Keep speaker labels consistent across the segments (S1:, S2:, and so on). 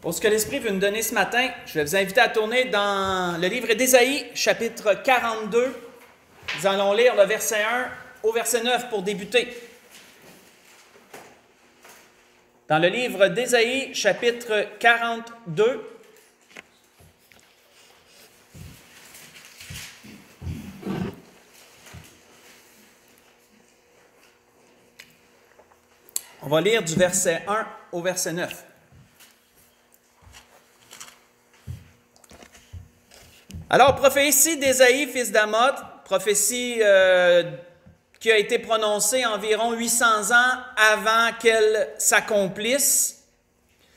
S1: Pour ce que l'Esprit veut nous donner ce matin, je vais vous inviter à tourner dans le livre d'Ésaïe, chapitre 42. Nous allons lire le verset 1 au verset 9 pour débuter. Dans le livre d'Ésaïe, chapitre 42, on va lire du verset 1 au verset 9. Alors, prophétie d'Ésaïe, fils d'Amoth, prophétie qui a été prononcée environ 800 ans avant qu'elle s'accomplisse.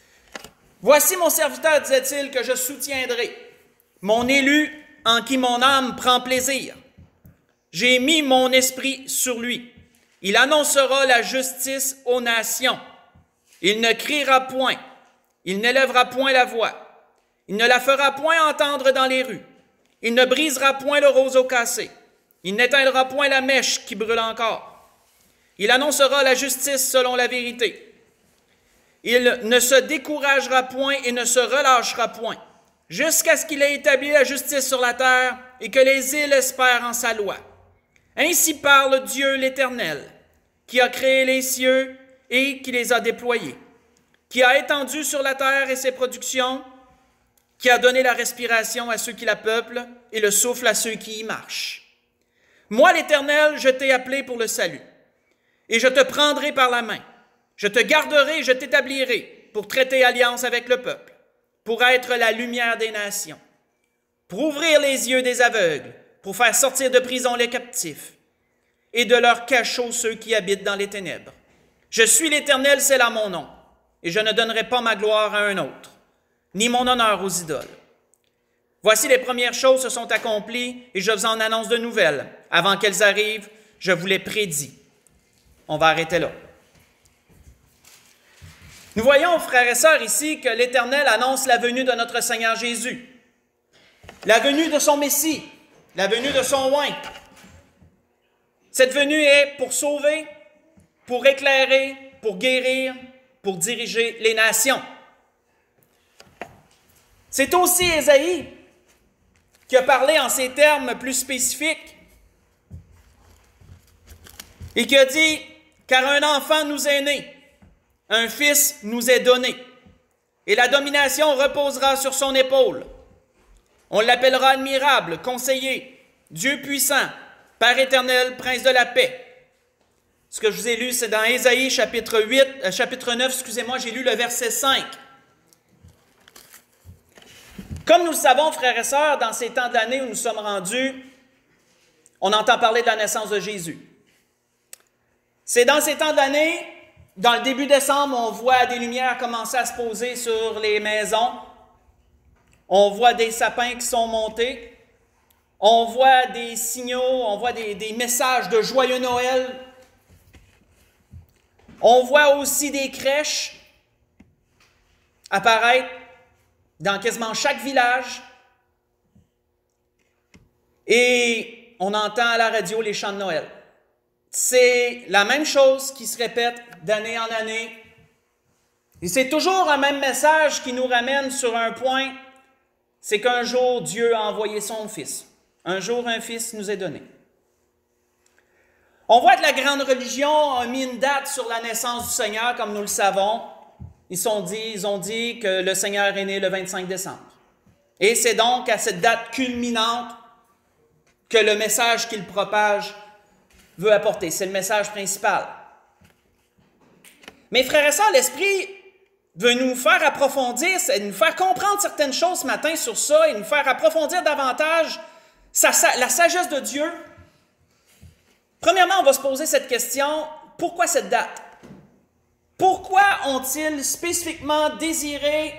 S1: « Voici mon serviteur, disait-il, que je soutiendrai, mon élu en qui mon âme prend plaisir. J'ai mis mon esprit sur lui. Il annoncera la justice aux nations. Il ne criera point, il n'élèvera point la voix, il ne la fera point entendre dans les rues. Il ne brisera point le roseau cassé. Il n'éteindra point la mèche qui brûle encore. Il annoncera la justice selon la vérité. Il ne se découragera point et ne se relâchera point, jusqu'à ce qu'il ait établi la justice sur la terre et que les îles espèrent en sa loi. Ainsi parle Dieu l'Éternel, qui a créé les cieux et qui les a déployés, qui a étendu sur la terre et ses productions, qui a donné la respiration à ceux qui la peuplent et le souffle à ceux qui y marchent. Moi, l'Éternel, je t'ai appelé pour le salut, et je te prendrai par la main. Je te garderai et je t'établirai pour traiter alliance avec le peuple, pour être la lumière des nations, pour ouvrir les yeux des aveugles, pour faire sortir de prison les captifs et de leur cachot ceux qui habitent dans les ténèbres. Je suis l'Éternel, c'est là mon nom, et je ne donnerai pas ma gloire à un autre, ni mon honneur aux idoles. Voici les premières choses se sont accomplies, et je vous en annonce de nouvelles. Avant qu'elles arrivent, je vous les prédis. On va arrêter là. Nous voyons, frères et sœurs, ici que l'Éternel annonce la venue de notre Seigneur Jésus, la venue de son Messie, la venue de son oint. Cette venue est pour sauver, pour éclairer, pour guérir, pour diriger les nations. C'est aussi Ésaïe qui a parlé en ces termes plus spécifiques et qui a dit « Car un enfant nous est né, un fils nous est donné, et la domination reposera sur son épaule. On l'appellera admirable, conseiller, Dieu puissant, Père éternel, prince de la paix. » Ce que je vous ai lu, c'est dans Ésaïe chapitre 9, j'ai lu le verset 5. Comme nous le savons, frères et sœurs, dans ces temps de l'année où nous sommes rendus, on entend parler de la naissance de Jésus. C'est dans ces temps de l'année, dans le début décembre, on voit des lumières commencer à se poser sur les maisons. On voit des sapins qui sont montés. On voit des signaux, on voit des messages de joyeux Noël. On voit aussi des crèches apparaître dans quasiment chaque village. Et on entend à la radio les chants de Noël. C'est la même chose qui se répète d'année en année. Et c'est toujours un même message qui nous ramène sur un point, c'est qu'un jour, Dieu a envoyé son Fils. Un jour, un Fils nous est donné. On voit que la grande religion a mis une date sur la naissance du Seigneur, comme nous le savons. Ils ont dit que le Seigneur est né le 25 décembre. Et c'est donc à cette date culminante que le message qu'il propage veut apporter. C'est le message principal. Mais frères et sœurs, l'Esprit veut nous faire approfondir, nous faire comprendre certaines choses ce matin sur ça et nous faire approfondir davantage la sagesse de Dieu. Premièrement, on va se poser cette question, pourquoi cette date? Pourquoi ont-ils spécifiquement désiré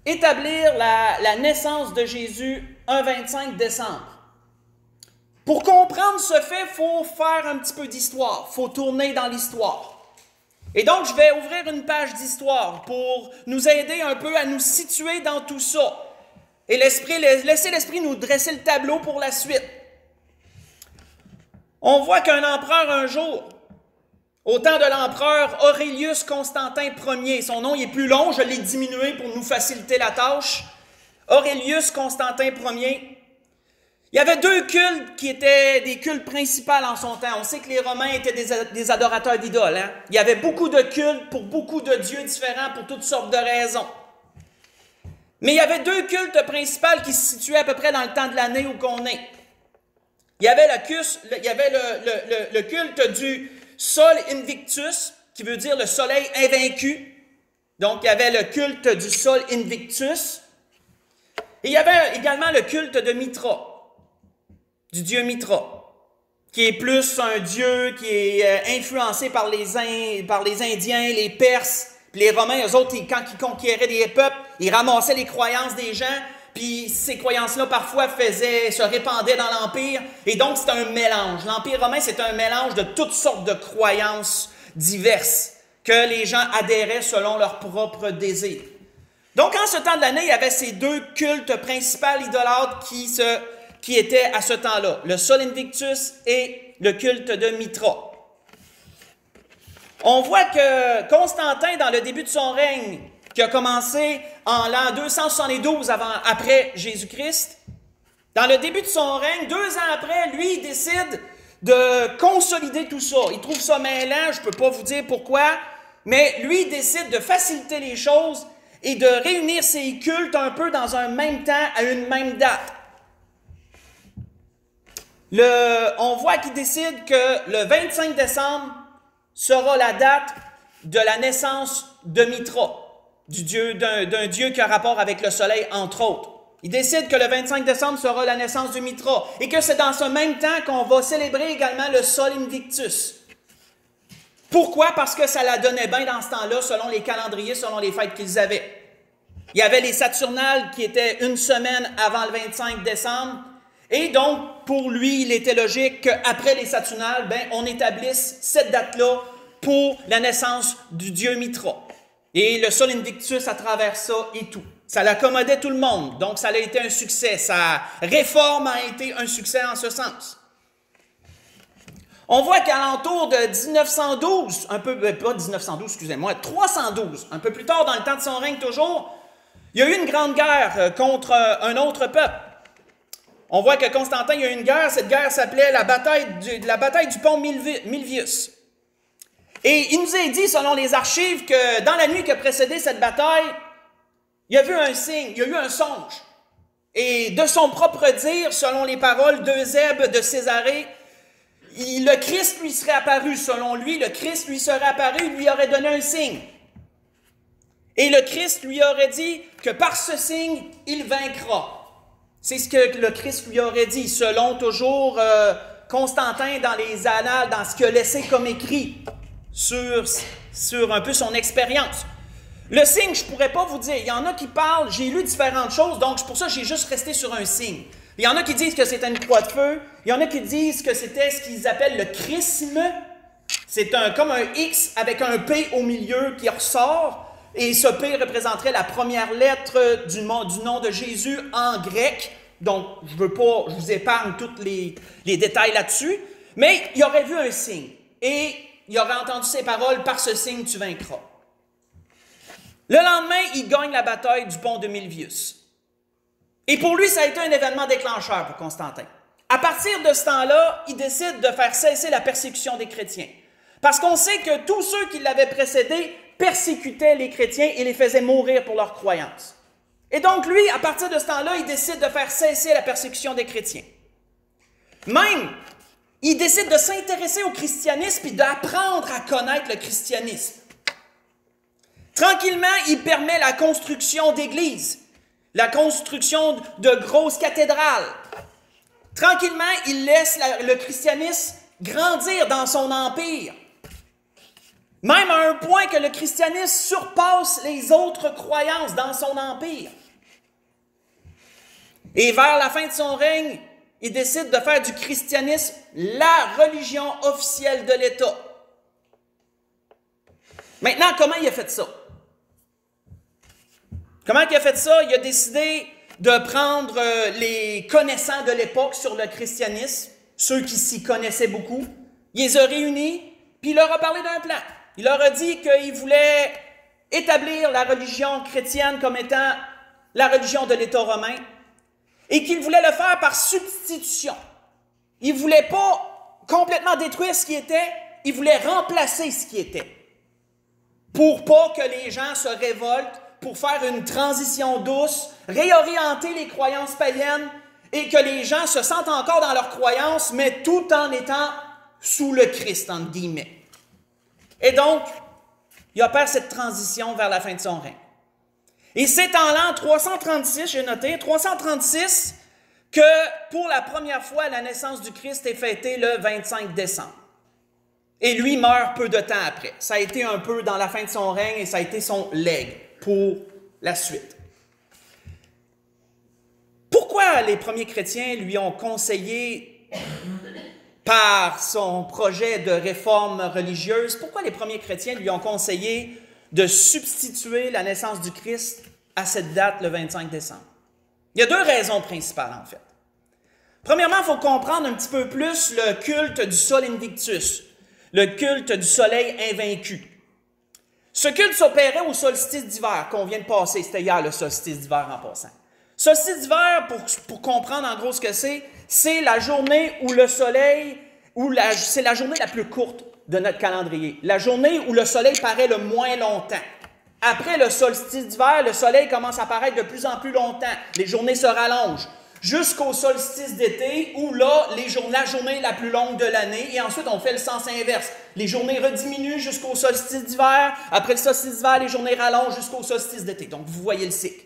S1: établir la naissance de Jésus un 25 décembre? Pour comprendre ce fait, il faut faire un petit peu d'histoire, il faut tourner dans l'histoire. Et donc, je vais ouvrir une page d'histoire pour nous aider un peu à nous situer dans tout ça. Et laisser l'Esprit nous dresser le tableau pour la suite. On voit qu'un empereur, un jour, au temps de l'empereur Aurelius Constantin Ier. Son nom il est plus long, je l'ai diminué pour nous faciliter la tâche. Aurelius Constantin Ier. Il y avait deux cultes qui étaient des cultes principaux en son temps. On sait que les Romains étaient des adorateurs d'idoles. Hein? Il y avait beaucoup de cultes pour beaucoup de dieux différents pour toutes sortes de raisons. Mais il y avait deux cultes principaux qui se situaient à peu près dans le temps de l'année où qu'on est. Il y avait le culte du Sol Invictus, qui veut dire le soleil invaincu. Donc, il y avait le culte du Sol Invictus. Et il y avait également le culte de Mitra, du dieu Mitra, qui est plus un dieu qui est influencé par les Indiens, les Perses, puis les Romains, eux autres, quand ils conquéraient des peuples, ils ramassaient les croyances des gens, puis ces croyances-là, parfois, se répandaient dans l'Empire, et donc c'est un mélange. L'Empire romain, c'est un mélange de toutes sortes de croyances diverses, que les gens adhéraient selon leurs propres désirs. Donc, en ce temps de l'année, il y avait ces deux cultes principaux idolâtres qui étaient à ce temps-là, le Sol Invictus et le culte de Mitra. On voit que Constantin, dans le début de son règne, qui a commencé en l'an 272 après Jésus-Christ, dans le début de son règne, 2 ans après, lui, il décide de consolider tout ça. Il trouve ça mêlant, je ne peux pas vous dire pourquoi, mais lui, il décide de faciliter les choses et de réunir ses cultes un peu dans un même temps, à une même date. On voit qu'il décide que le 25 décembre sera la date de la naissance de Mitra, d'un dieu qui a rapport avec le soleil, entre autres. Il décide que le 25 décembre sera la naissance de Mitra et que c'est dans ce même temps qu'on va célébrer également le Sol Invictus. Pourquoi? Parce que ça la donnait bien dans ce temps-là, selon les calendriers, selon les fêtes qu'ils avaient. Il y avait les Saturnales qui étaient une semaine avant le 25 décembre. Et donc, pour lui, il était logique qu'après les Saturnales, on établisse cette date-là pour la naissance du dieu Mitra. Et le Sol Invictus à travers ça et tout. Ça l'accommodait tout le monde, donc ça a été un succès. Sa réforme a été un succès en ce sens. On voit qu'à l'entour de 1912, pas 1912, excusez-moi, 312, un peu plus tard dans le temps de son règne toujours, il y a eu une grande guerre contre un autre peuple. On voit que Constantin, il y a eu une guerre, cette guerre s'appelait la bataille du pont Milvius. Et il nous est dit, selon les archives, que dans la nuit qui a précédé cette bataille, il a vu un signe, il y a eu un songe. Et de son propre dire, selon les paroles d'Eusèbe de Césarée, le Christ lui serait apparu. Selon lui, le Christ lui serait apparu, lui aurait donné un signe. Et le Christ lui aurait dit que par ce signe, il vaincra. C'est ce que le Christ lui aurait dit, selon toujours Constantin dans les annales, dans ce qu'il a laissé comme écrit sur un peu son expérience. Le signe, je ne pourrais pas vous dire. Il y en a qui parlent, j'ai lu différentes choses, donc c'est pour ça que j'ai juste resté sur un signe. Il y en a qui disent que c'était une croix de feu. Il y en a qui disent que c'était ce qu'ils appellent le chrisme. C'est comme un X avec un P au milieu qui ressort. Et ce P représenterait la première lettre du nom de Jésus en grec. Donc, je vous épargne tous les détails là-dessus. Mais il aurait vu un signe. Et il aurait entendu ces paroles, par ce signe tu vaincras. Le lendemain, il gagne la bataille du pont de Milvius. Et pour lui, ça a été un événement déclencheur pour Constantin. À partir de ce temps-là, il décide de faire cesser la persécution des chrétiens. Parce qu'on sait que tous ceux qui l'avaient précédé persécutaient les chrétiens et les faisaient mourir pour leurs croyances. Et donc lui, à partir de ce temps-là, il décide de faire cesser la persécution des chrétiens. Même, il décide de s'intéresser au christianisme et d'apprendre à connaître le christianisme. Tranquillement, il permet la construction d'églises, la construction de grosses cathédrales. Tranquillement, il laisse le christianisme grandir dans son empire. Même à un point que le christianisme surpasse les autres croyances dans son empire. Et vers la fin de son règne, il décide de faire du christianisme la religion officielle de l'État. Maintenant, comment il a fait ça? Comment il a fait ça? Il a décidé de prendre les connaissants de l'époque sur le christianisme, ceux qui s'y connaissaient beaucoup. Il les a réunis, puis il leur a parlé d'un plan. Il leur a dit qu'il voulait établir la religion chrétienne comme étant la religion de l'État romain et qu'il voulait le faire par substitution. Il ne voulait pas complètement détruire ce qui était, il voulait remplacer ce qui était pour pas que les gens se révoltent, pour faire une transition douce, réorienter les croyances païennes et que les gens se sentent encore dans leurs croyances, mais tout en étant sous le Christ, entre guillemets. Et donc, il opère cette transition vers la fin de son règne. Et c'est en l'an 336, j'ai noté, 336, que pour la première fois, la naissance du Christ est fêtée le 25 décembre. Et lui meurt peu de temps après. Ça a été un peu dans la fin de son règne et ça a été son legs pour la suite. Pourquoi les premiers chrétiens lui ont conseillé par son projet de réforme religieuse, pourquoi les premiers chrétiens lui ont conseillé de substituer la naissance du Christ à cette date, le 25 décembre? Il y a deux raisons principales, en fait. Premièrement, il faut comprendre un petit peu plus le culte du Sol Invictus, le culte du soleil invaincu. Ce culte s'opérait au solstice d'hiver qu'on vient de passer. C'était hier le solstice d'hiver en passant. Solstice d'hiver, pour comprendre en gros ce que c'est la journée où le soleil, c'est la journée la plus courte de notre calendrier. La journée où le soleil paraît le moins longtemps. Après le solstice d'hiver, le soleil commence à paraître de plus en plus longtemps. Les journées se rallongent. Jusqu'au solstice d'été, où là, la journée la plus longue de l'année, et ensuite on fait le sens inverse. Les journées rediminuent jusqu'au solstice d'hiver, après le solstice d'hiver, les journées rallongent jusqu'au solstice d'été. Donc vous voyez le cycle.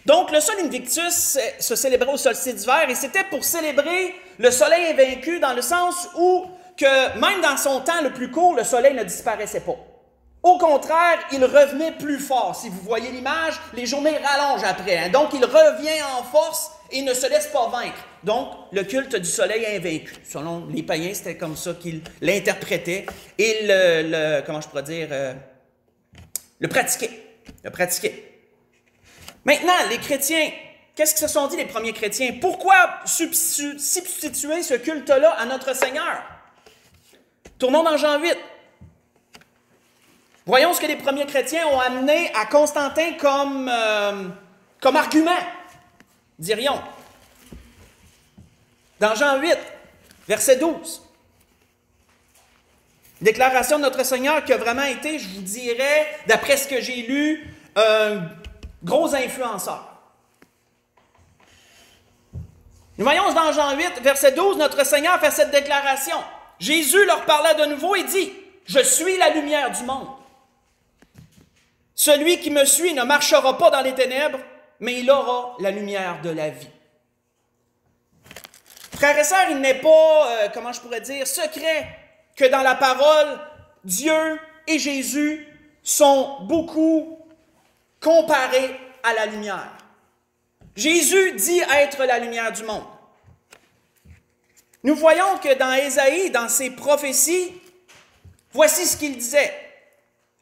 S1: Donc le Sol Invictus se célébrait au solstice d'hiver, et c'était pour célébrer le soleil invaincu dans le sens où, que même dans son temps le plus court, le soleil ne disparaissait pas. Au contraire, il revenait plus fort. Si vous voyez l'image, les journées rallongent après. Donc il revient en force et ne se laisse pas vaincre. Donc, le culte du soleil invaincu. Selon les païens, c'était comme ça qu'ils l'interprétaient et le pratiquaient. Maintenant, les chrétiens, qu'est-ce qu'ils se sont dit les premiers chrétiens? Pourquoi substituer ce culte-là à notre Seigneur? Tournons dans Jean 8. Voyons ce que les premiers chrétiens ont amené à Constantin comme argument, dirions. Dans Jean 8, verset 12. Déclaration de notre Seigneur qui a vraiment été, je vous dirais, d'après ce que j'ai lu, un gros influenceur. Nous voyons dans Jean 8, verset 12, notre Seigneur fait cette déclaration. Jésus leur parla de nouveau et dit, « Je suis la lumière du monde. Celui qui me suit ne marchera pas dans les ténèbres, mais il aura la lumière de la vie. » Frères et sœurs, il n'est pas, secret que dans la parole, Dieu et Jésus sont beaucoup comparés à la lumière. Jésus dit être la lumière du monde. Nous voyons que dans Ésaïe, dans ses prophéties, voici ce qu'il disait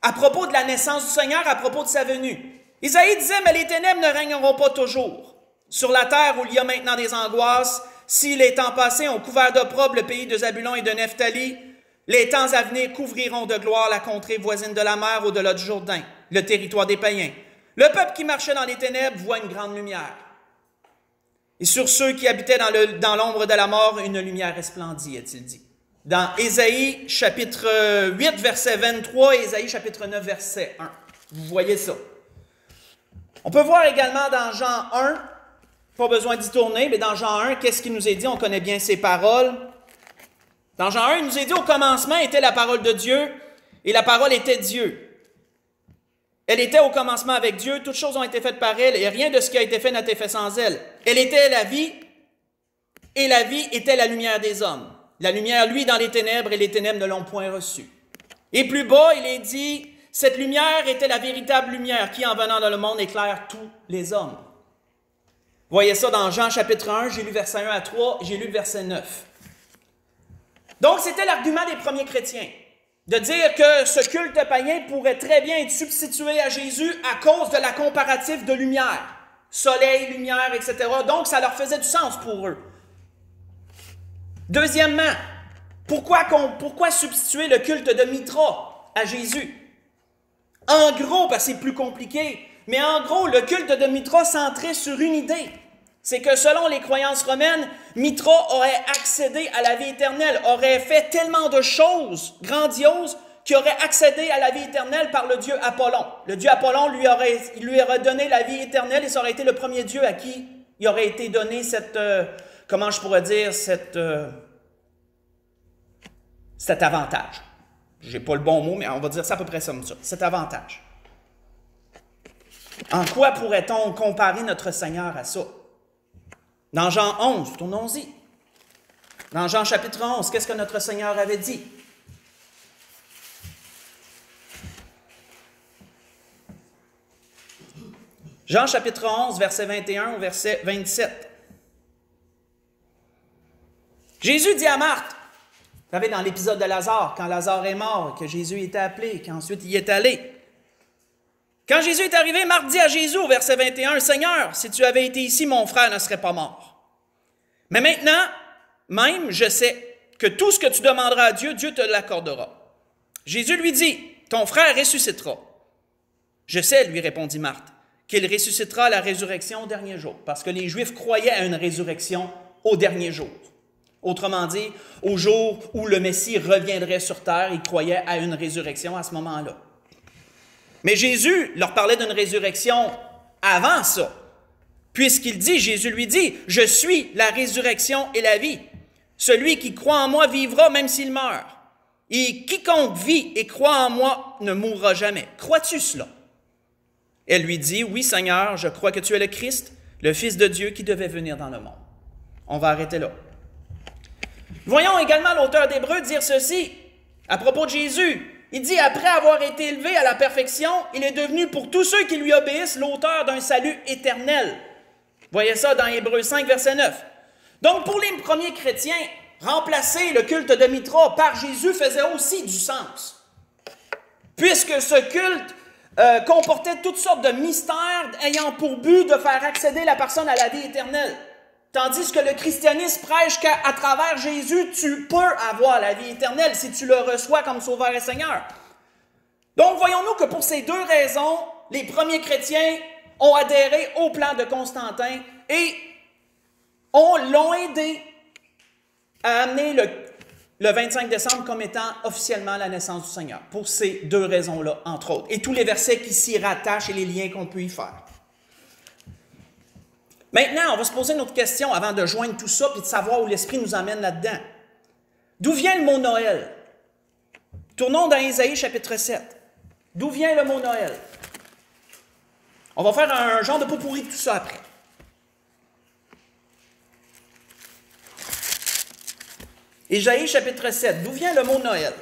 S1: à propos de la naissance du Seigneur, à propos de sa venue. Ésaïe disait, « Mais les ténèbres ne régneront pas toujours. Sur la terre où il y a maintenant des angoisses, si les temps passés ont couvert d'opprobre le pays de Zabulon et de Nephtali, les temps à venir couvriront de gloire la contrée voisine de la mer au-delà du Jourdain, le territoire des païens. Le peuple qui marchait dans les ténèbres voit une grande lumière. Et sur ceux qui habitaient dans l'ombre de la mort, une lumière resplendit, a-t-il dit. » Dans Ésaïe chapitre 8, verset 23 et Ésaïe chapitre 9, verset 1. Vous voyez ça. On peut voir également dans Jean 1, pas besoin d'y tourner, mais dans Jean 1, qu'est-ce qu'il nous est dit? On connaît bien ces paroles. Dans Jean 1, il nous est dit, au commencement était la parole de Dieu, et la parole était Dieu. Elle était au commencement avec Dieu, toutes choses ont été faites par elle, et rien de ce qui a été fait n'a été fait sans elle. Elle était la vie, et la vie était la lumière des hommes. La lumière, lui, dans les ténèbres, et les ténèbres ne l'ont point reçue. Et plus bas, il est dit, cette lumière était la véritable lumière qui, en venant dans le monde, éclaire tous les hommes. Voyez ça dans Jean chapitre 1, j'ai lu verset 1 à 3, j'ai lu le verset 9. Donc, c'était l'argument des premiers chrétiens, de dire que ce culte païen pourrait très bien être substitué à Jésus à cause de la comparative de lumière. Soleil, lumière, etc. Donc, ça leur faisait du sens pour eux. Deuxièmement, Pourquoi substituer le culte de Mithra à Jésus? En gros, parce que c'est plus compliqué, mais en gros, le culte de Mithra centrait sur une idée. C'est que selon les croyances romaines, Mithra aurait accédé à la vie éternelle, aurait fait tellement de choses grandioses qu'il aurait accédé à la vie éternelle par le dieu Apollon. Le dieu Apollon lui aurait donné la vie éternelle et ça aurait été le premier dieu à qui il aurait été donné cet avantage. Je n'ai pas le bon mot, mais on va dire ça à peu près comme ça, cet avantage. En quoi pourrait-on comparer notre Seigneur à ça? Dans Jean 11, tournons-y. Dans Jean chapitre 11, qu'est-ce que notre Seigneur avait dit? Jean chapitre 11, verset 21 au verset 27. Jésus dit à Marthe, vous savez, dans l'épisode de Lazare, quand Lazare est mort, que Jésus était appelé, qu'ensuite il y est allé. Quand Jésus est arrivé, Marthe dit à Jésus au verset 21, « Seigneur, si tu avais été ici, mon frère ne serait pas mort. Mais maintenant, même, je sais que tout ce que tu demanderas à Dieu, Dieu te l'accordera. » Jésus lui dit, « Ton frère ressuscitera. » « Je sais, lui répondit Marthe, qu'il ressuscitera à la résurrection au dernier jour, parce que les Juifs croyaient à une résurrection au dernier jour. Autrement dit, au jour où le Messie reviendrait sur terre, ils croyaient à une résurrection à ce moment-là. Mais Jésus leur parlait d'une résurrection avant ça, puisqu'il dit, Jésus lui dit, « Je suis la résurrection et la vie. Celui qui croit en moi vivra même s'il meurt. Et quiconque vit et croit en moi ne mourra jamais. Crois-tu cela? » Elle lui dit, « Oui, Seigneur, je crois que tu es le Christ, le Fils de Dieu qui devait venir dans le monde. » On va arrêter là. Voyons également l'auteur d'Hébreux dire ceci à propos de Jésus. Il dit, après avoir été élevé à la perfection, il est devenu pour tous ceux qui lui obéissent l'auteur d'un salut éternel. Voyez ça dans Hébreux 5, verset 9. Donc, pour les premiers chrétiens, remplacer le culte de Mithra par Jésus faisait aussi du sens. Puisque ce culte comportait toutes sortes de mystères ayant pour but de faire accéder la personne à la vie éternelle. Tandis que le christianisme prêche qu'à travers Jésus, tu peux avoir la vie éternelle si tu le reçois comme Sauveur et Seigneur. Donc, voyons-nous que pour ces deux raisons, les premiers chrétiens ont adhéré au plan de Constantin et l'ont aidé à amener le 25 décembre comme étant officiellement la naissance du Seigneur. Pour ces deux raisons-là, entre autres. Et tous les versets qui s'y rattachent et les liens qu'on peut y faire. Maintenant, on va se poser une autre question avant de joindre tout ça et de savoir où l'Esprit nous emmène là-dedans. D'où vient le mot Noël? Tournons dans Ésaïe chapitre 7. D'où vient le mot Noël? On va faire un genre de pot-pourri de tout ça après. Ésaïe chapitre 7. D'où vient le mot Noël?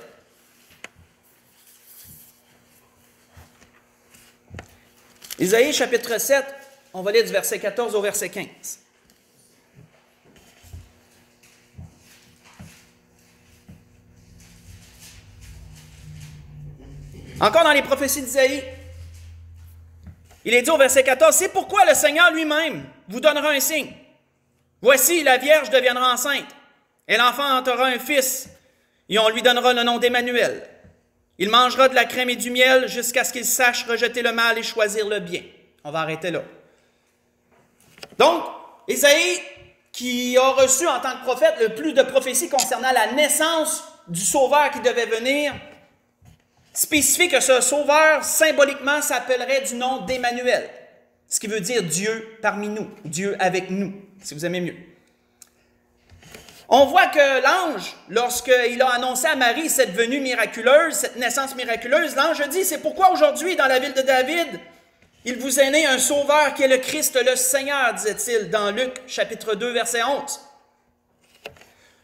S1: Ésaïe chapitre 7. On va lire du verset 14 au verset 15. Encore dans les prophéties d'Isaïe, il est dit au verset 14, « C'est pourquoi le Seigneur lui-même vous donnera un signe. Voici, la Vierge deviendra enceinte. Elle enfantera un fils, et on lui donnera le nom d'Emmanuel. Il mangera de la crème et du miel jusqu'à ce qu'il sache rejeter le mal et choisir le bien. » On va arrêter là. Donc, Ésaïe, qui a reçu en tant que prophète le plus de prophéties concernant la naissance du Sauveur qui devait venir, spécifie que ce Sauveur, symboliquement, s'appellerait du nom d'Emmanuel, ce qui veut dire Dieu parmi nous, Dieu avec nous, si vous aimez mieux. On voit que l'ange, lorsqu'il a annoncé à Marie cette venue miraculeuse, cette naissance miraculeuse, l'ange dit, « C'est pourquoi aujourd'hui, dans la ville de David, il vous est né un sauveur qui est le Christ, le Seigneur, disait-il dans Luc, chapitre 2, verset 11.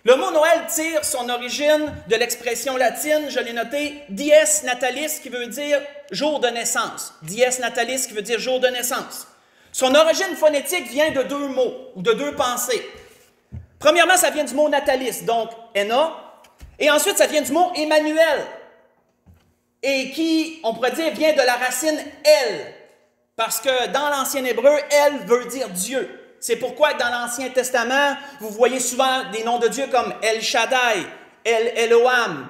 S1: Le mot Noël tire son origine de l'expression latine, je l'ai noté, dies natalis, qui veut dire jour de naissance. Dies natalis, qui veut dire jour de naissance. Son origine phonétique vient de deux mots, ou de deux pensées. Premièrement, ça vient du mot natalis, donc Enna, et ensuite ça vient du mot Emmanuel, et qui, on pourrait dire, vient de la racine El. Parce que dans l'ancien hébreu, El veut dire Dieu. C'est pourquoi dans l'Ancien Testament, vous voyez souvent des noms de Dieu comme El Shaddai, El Eloham,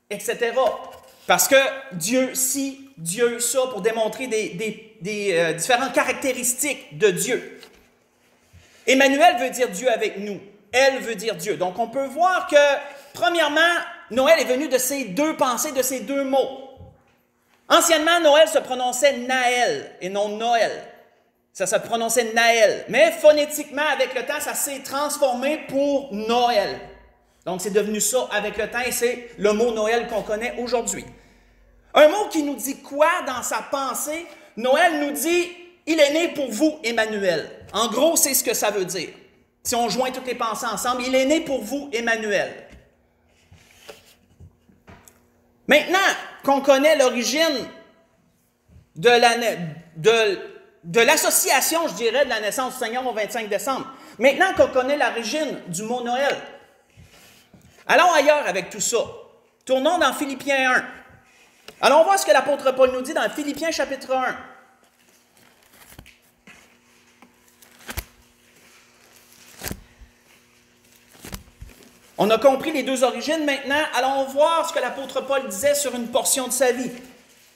S1: etc. Parce que Dieu ci, Dieu ça, pour démontrer des différentes caractéristiques de Dieu. Emmanuel veut dire Dieu avec nous. Elle veut dire Dieu. Donc, on peut voir que, premièrement, Noël est venu de ces deux pensées, de ces deux mots. Anciennement, Noël se prononçait Naël et non Noël. Ça se prononçait Naël. Mais phonétiquement, avec le temps, ça s'est transformé pour Noël. Donc, c'est devenu ça avec le temps et c'est le mot Noël qu'on connaît aujourd'hui. Un mot qui nous dit quoi dans sa pensée? Noël nous dit « Il est né pour vous, Emmanuel ». En gros, c'est ce que ça veut dire. Si on joint toutes les pensées ensemble, « Il est né pour vous, Emmanuel ». Maintenant qu'on connaît l'origine de l'association, je dirais, de la naissance du Seigneur au 25 décembre, maintenant qu'on connaît l'origine du mot Noël, allons ailleurs avec tout ça. Tournons dans Philippiens 1. Allons voir ce que l'apôtre Paul nous dit dans Philippiens chapitre 1. On a compris les deux origines. Maintenant, allons voir ce que l'apôtre Paul disait sur une portion de sa vie.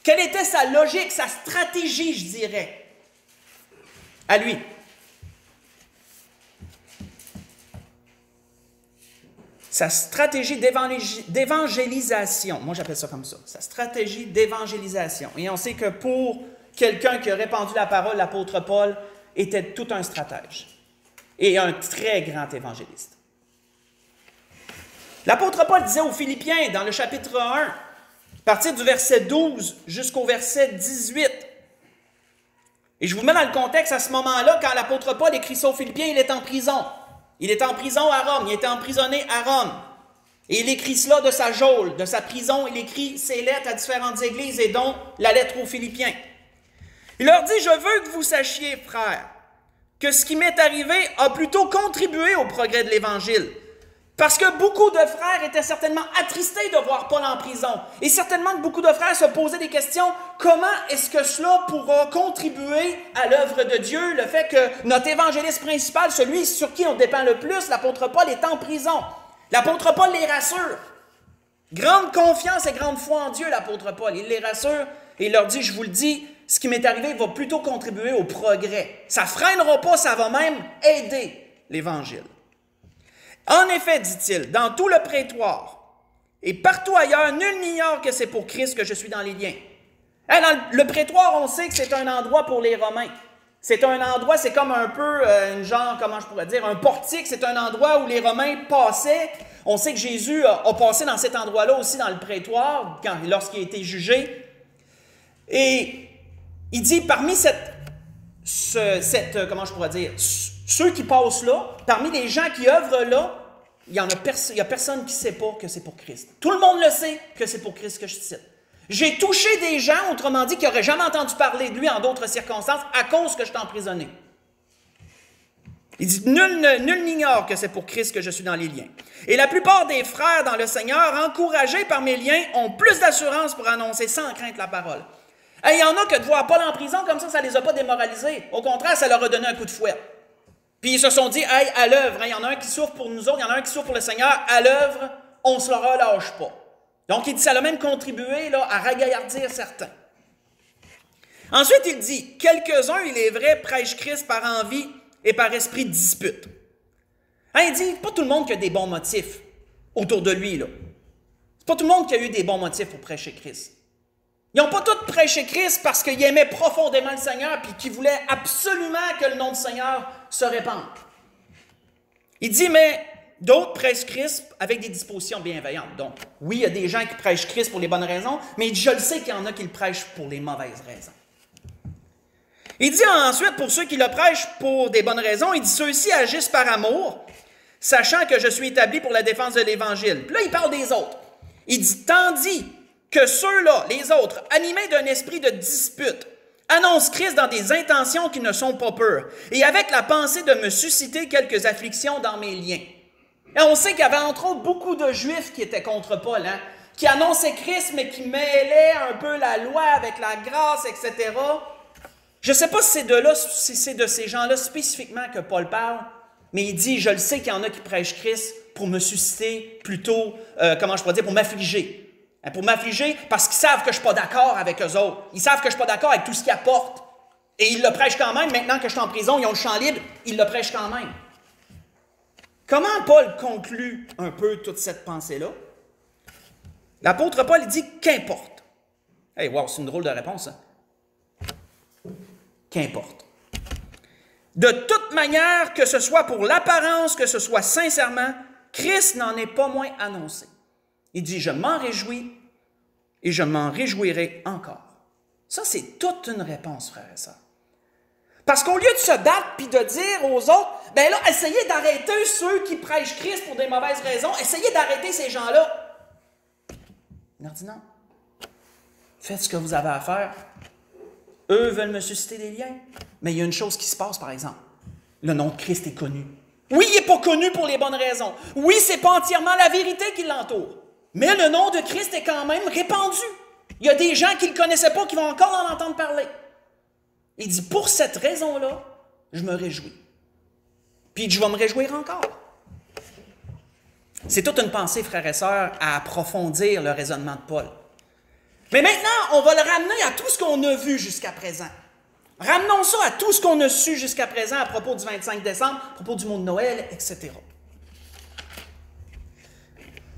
S1: Quelle était sa logique, sa stratégie, je dirais, à lui? Sa stratégie d'évangélisation. Moi, j'appelle ça comme ça. Sa stratégie d'évangélisation. Et on sait que pour quelqu'un qui a répandu la parole, l'apôtre Paul était tout un stratège et un très grand évangéliste. L'apôtre Paul disait aux Philippiens, dans le chapitre 1, à partir du verset 12 jusqu'au verset 18, et je vous mets dans le contexte, à ce moment-là, quand l'apôtre Paul écrit ça aux Philippiens, il est en prison. Il est en prison à Rome, il était emprisonné à Rome. Et il écrit cela de sa geôle, de sa prison, il écrit ses lettres à différentes églises et dont la lettre aux Philippiens. Il leur dit, je veux que vous sachiez, frères, que ce qui m'est arrivé a plutôt contribué au progrès de l'Évangile. Parce que beaucoup de frères étaient certainement attristés de voir Paul en prison. Et certainement que beaucoup de frères se posaient des questions. Comment est-ce que cela pourra contribuer à l'œuvre de Dieu, le fait que notre évangéliste principal, celui sur qui on dépend le plus, l'apôtre Paul, est en prison? L'apôtre Paul les rassure. Grande confiance et grande foi en Dieu, l'apôtre Paul. Il les rassure et il leur dit, je vous le dis, ce qui m'est arrivé va plutôt contribuer au progrès. Ça ne freinera pas, ça va même aider l'Évangile. En effet, dit-il, dans tout le prétoire et partout ailleurs, nul n'ignore que c'est pour Christ que je suis dans les liens. Dans le prétoire, on sait que c'est un endroit pour les Romains. C'est un endroit, c'est comme un peu, comment je pourrais dire, un portique. C'est un endroit où les Romains passaient. On sait que Jésus a passé dans cet endroit-là aussi dans le prétoire, lorsqu'il a été jugé. Et il dit, parmi comment je pourrais dire, ceux qui passent là, parmi les gens qui œuvrent là, il n'y a personne qui ne sait pas que c'est pour Christ. Tout le monde le sait que c'est pour Christ que je cite. J'ai touché des gens, autrement dit, qui n'auraient jamais entendu parler de lui en d'autres circonstances à cause que je suis emprisonné. Il dit, nul n'ignore que c'est pour Christ que je suis dans les liens. Et la plupart des frères dans le Seigneur, encouragés par mes liens, ont plus d'assurance pour annoncer sans crainte la parole. Il y en a que de voir Paul en prison comme ça ne les a pas démoralisés. Au contraire, ça leur a donné un coup de fouet. Puis ils se sont dit, hey, à l'œuvre, il y en a un qui souffre pour nous autres, il y en a un qui souffre pour le Seigneur, à l'œuvre, on ne se le relâche pas. Donc il dit, ça a même contribué là, à ragaillardir certains. Ensuite, il dit, quelques-uns, il est vrai, prêchent Christ par envie et par esprit de dispute. Il dit, pas tout le monde qui a des bons motifs autour de lui. C'est pas tout le monde qui a eu des bons motifs pour prêcher Christ. Ils n'ont pas tous prêché Christ parce qu'ils aimaient profondément le Seigneur et qu'ils voulaient absolument que le nom du Seigneur se répande. Il dit, mais d'autres prêchent Christ avec des dispositions bienveillantes. Donc, oui, il y a des gens qui prêchent Christ pour les bonnes raisons, mais je le sais qu'il y en a qui le prêchent pour les mauvaises raisons. Il dit ensuite, pour ceux qui le prêchent pour des bonnes raisons, il dit, ceux-ci agissent par amour, sachant que je suis établi pour la défense de l'Évangile. Puis là, il parle des autres. Il dit, tandis que ceux-là, les autres, animés d'un esprit de dispute, annoncent Christ dans des intentions qui ne sont pas pures, et avec la pensée de me susciter quelques afflictions dans mes liens. Et on sait qu'il y avait entre autres beaucoup de Juifs qui étaient contre Paul, qui annonçaient Christ, mais qui mêlaient un peu la loi avec la grâce, etc. Je ne sais pas si c'est de ces gens-là spécifiquement que Paul parle, mais il dit, je le sais qu'il y en a qui prêchent Christ pour me susciter plutôt, comment je pourrais dire, pour m'affliger. Pour m'affliger parce qu'ils savent que je ne suis pas d'accord avec eux autres. Ils savent que je ne suis pas d'accord avec tout ce qu'ils apportent. Et ils le prêchent quand même. Maintenant que je suis en prison, ils ont le champ libre, ils le prêchent quand même. Comment Paul conclut un peu toute cette pensée-là? L'apôtre Paul il dit « qu'importe ». Hey, wow, c'est une drôle de réponse, hein? Qu'importe. De toute manière, que ce soit pour l'apparence, que ce soit sincèrement, Christ n'en est pas moins annoncé. Il dit « je m'en réjouis et je m'en réjouirai encore ». Ça, c'est toute une réponse, frères et sœurs. Parce qu'au lieu de se battre puis de dire aux autres, ben là, essayez d'arrêter ceux qui prêchent Christ pour des mauvaises raisons, essayez d'arrêter ces gens-là. Il leur dit non. Faites ce que vous avez à faire. Eux veulent me susciter des liens. Mais il y a une chose qui se passe, par exemple. Le nom de Christ est connu. Oui, il n'est pas connu pour les bonnes raisons. Oui, ce n'est pas entièrement la vérité qui l'entoure. Mais le nom de Christ est quand même répandu. Il y a des gens qui ne le connaissaient pas qui vont encore en entendre parler. Il dit, pour cette raison-là, je me réjouis. Puis je vais me réjouir encore. C'est toute une pensée, frères et sœurs, à approfondir le raisonnement de Paul. Mais maintenant, on va le ramener à tout ce qu'on a vu jusqu'à présent. Ramenons ça à tout ce qu'on a su jusqu'à présent à propos du 25 décembre, à propos du mot de Noël, etc.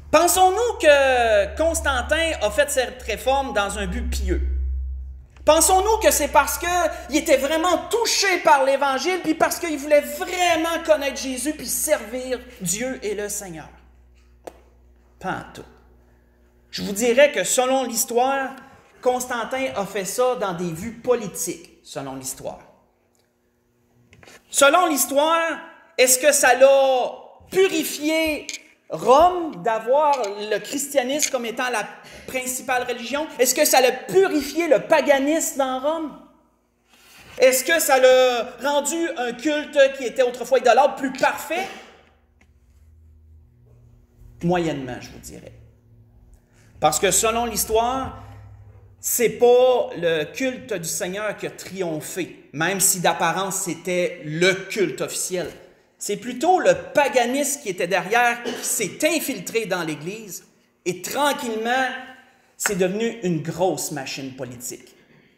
S1: Pensons-nous que Constantin a fait cette réforme dans un but pieux? Pensons-nous que c'est parce qu'il était vraiment touché par l'Évangile, puis parce qu'il voulait vraiment connaître Jésus, puis servir Dieu et le Seigneur? Pas en tout. Je vous dirais que selon l'histoire, Constantin a fait ça dans des vues politiques, selon l'histoire. Selon l'histoire, est-ce que ça l'a purifié Rome d'avoir le christianisme comme étant la principale religion? Est-ce que ça l'a purifié le paganisme dans Rome? Est-ce que ça l'a rendu un culte qui était autrefois idolâtre plus parfait? Moyennement, je vous dirais. Parce que selon l'histoire, c'est pas le culte du Seigneur qui a triomphé, même si d'apparence c'était le culte officiel. C'est plutôt le paganisme qui était derrière, qui s'est infiltré dans l'Église, et tranquillement, c'est devenu une grosse machine politique.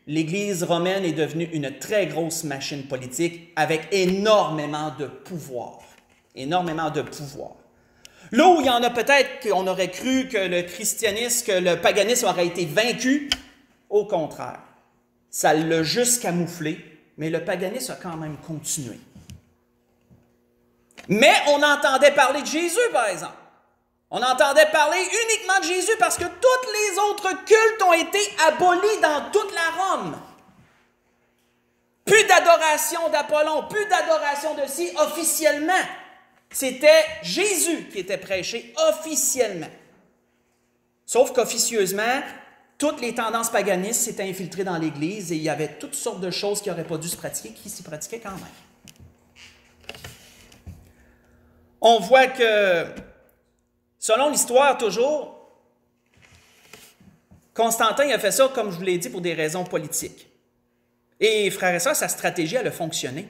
S1: L'Église romaine est devenue une très grosse machine politique avec énormément de pouvoir. Énormément de pouvoir. Là où il y en a peut-être qu'on aurait cru que le christianisme, que le paganisme aurait été vaincu, au contraire. Ça l'a juste camouflé, mais le paganisme a quand même continué. Mais on entendait parler de Jésus, par exemple. On entendait parler uniquement de Jésus parce que tous les autres cultes ont été abolis dans toute la Rome. Plus d'adoration d'Apollon, plus d'adoration de ci officiellement. C'était Jésus qui était prêché officiellement. Sauf qu'officieusement, toutes les tendances paganistes s'étaient infiltrées dans l'Église et il y avait toutes sortes de choses qui n'auraient pas dû se pratiquer, qui s'y pratiquaient quand même. On voit que, selon l'histoire toujours, Constantin a fait ça, comme je vous l'ai dit, pour des raisons politiques. Et frères et sœurs, sa stratégie, elle a fonctionné.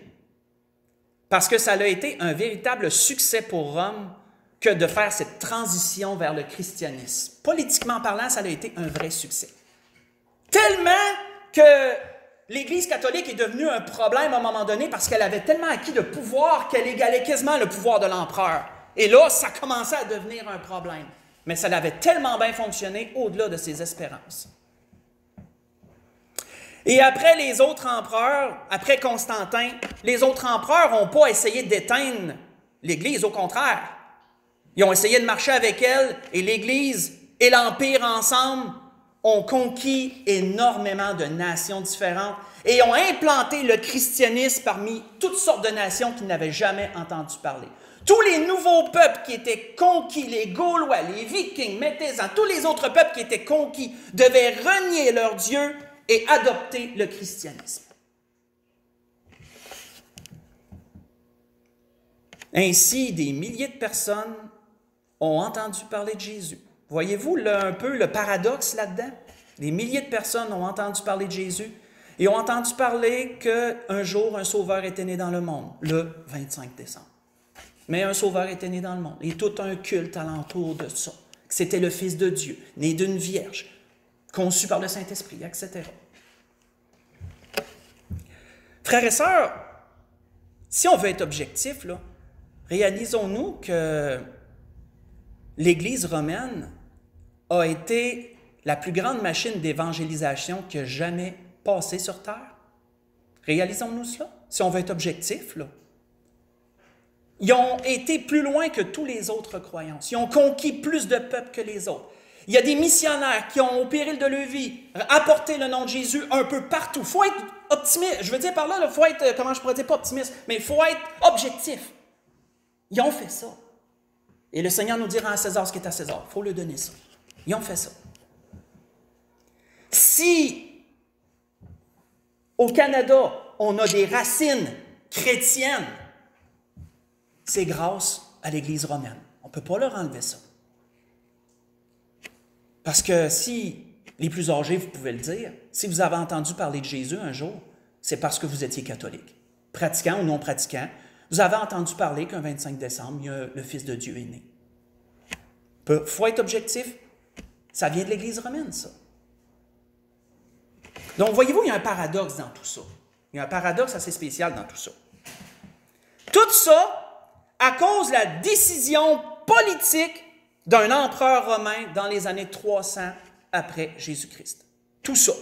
S1: Parce que ça a été un véritable succès pour Rome que de faire cette transition vers le christianisme. Politiquement parlant, ça a été un vrai succès. Tellement que l'Église catholique est devenue un problème à un moment donné parce qu'elle avait tellement acquis de pouvoir qu'elle égalait quasiment le pouvoir de l'empereur. Et là, ça commençait à devenir un problème. Mais ça avait tellement bien fonctionné au-delà de ses espérances. Et après les autres empereurs, après Constantin, les autres empereurs n'ont pas essayé d'éteindre l'Église, au contraire. Ils ont essayé de marcher avec elle et l'Église et l'Empire ensemble ont conquis énormément de nations différentes et ont implanté le christianisme parmi toutes sortes de nations qui n'avaient jamais entendu parler. Tous les nouveaux peuples qui étaient conquis, les Gaulois, les Vikings, mettez-en, tous les autres peuples qui étaient conquis devaient renier leur Dieu et adopter le christianisme. Ainsi, des milliers de personnes ont entendu parler de Jésus. Voyez-vous un peu le paradoxe là-dedans? Des milliers de personnes ont entendu parler de Jésus et ont entendu parler qu'un jour, un sauveur était né dans le monde, le 25 décembre. Mais un sauveur était né dans le monde. Et tout un culte alentour de ça. C'était le Fils de Dieu, né d'une vierge, conçu par le Saint-Esprit, etc. Frères et sœurs, si on veut être objectif, là, réalisons-nous que l'Église romaine a été la plus grande machine d'évangélisation qui a jamais passé sur Terre. Réalisons-nous cela, si on veut être objectif, là. Ils ont été plus loin que tous les autres croyances. Ils ont conquis plus de peuples que les autres. Il y a des missionnaires qui ont, au péril de leur vie, apporté le nom de Jésus un peu partout. Il faut être optimiste. Je veux dire par là, il faut être, comment je pourrais dire, pas optimiste, mais il faut être objectif. Ils ont fait ça. Et le Seigneur nous dira à César ce qui est à César. Il faut lui donner ça. Ils ont fait ça. Si au Canada, on a des racines chrétiennes, c'est grâce à l'Église romaine. On ne peut pas leur enlever ça. Parce que si, les plus âgés, vous pouvez le dire, si vous avez entendu parler de Jésus un jour, c'est parce que vous étiez catholique. Pratiquant ou non pratiquant, vous avez entendu parler qu'un 25 décembre, le Fils de Dieu est né. Il faut être objectif. Ça vient de l'Église romaine, ça. Donc, voyez-vous, il y a un paradoxe dans tout ça. Il y a un paradoxe assez spécial dans tout ça. Tout ça à cause de la décision politique d'un empereur romain dans les années 300 après Jésus-Christ. Tout ça.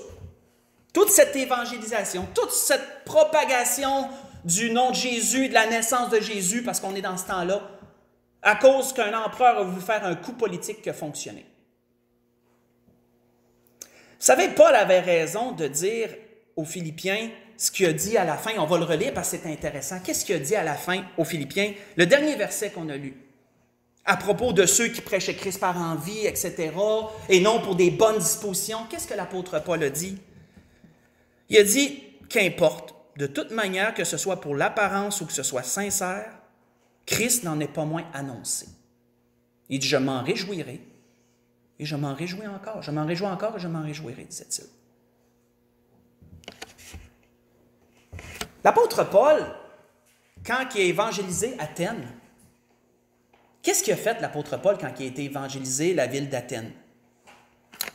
S1: Toute cette évangélisation, toute cette propagation du nom de Jésus, de la naissance de Jésus, parce qu'on est dans ce temps-là, à cause qu'un empereur a voulu faire un coup politique qui a fonctionné. Vous savez, Paul avait raison de dire aux Philippiens ce qu'il a dit à la fin. On va le relire parce que c'est intéressant. Qu'est-ce qu'il a dit à la fin aux Philippiens? Le dernier verset qu'on a lu. À propos de ceux qui prêchaient Christ par envie, etc., et non pour des bonnes dispositions. Qu'est-ce que l'apôtre Paul a dit? Il a dit, qu'importe, de toute manière, que ce soit pour l'apparence ou que ce soit sincère, Christ n'en est pas moins annoncé. Il dit, je m'en réjouirai, et je m'en réjouis encore. Je m'en réjouis encore et je m'en réjouirai, disait-il. L'apôtre Paul, quand il a évangélisé Athènes, qu'est-ce qu'il a fait, l'apôtre Paul, quand il a été évangélisé la ville d'Athènes?